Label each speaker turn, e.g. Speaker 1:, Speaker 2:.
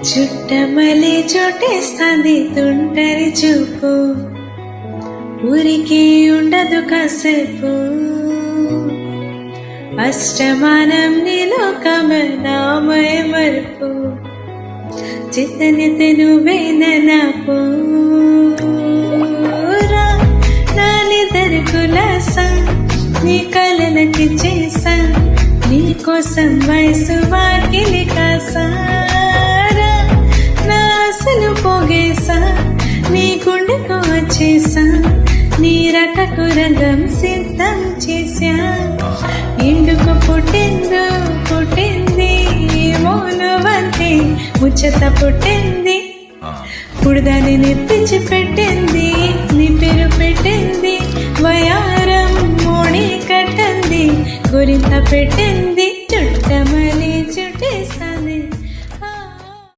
Speaker 1: చుట్టమలి చోటేస్తాంది తుంటరి చూపు, ఊరికి ఉండదు కాసేపు. అష్టమానం నీలో కమనామయ మరుపు, చిత్తనిత నువ్వేన నాకు. నా నిదరు కులాసా నీ కలలకి చేసా, నీ కోసం వయసు వాకిలి కాసారా. నా అసలు పోగేసా నీ గుండెకు వచ్చేసా, నీ రకకు రంగం సిద్ధం చేశా. ఎందుకు పుట్టింది మౌనవంతి ముచ్చట పుట్టింది, పుడదాన్ని నెప్పించి పెట్టింది, నీ పేరు పెట్టింది. వయారం మోడి కట్టింది, గురింత పెట్టింది. చుట్టమలి చుట్టేసా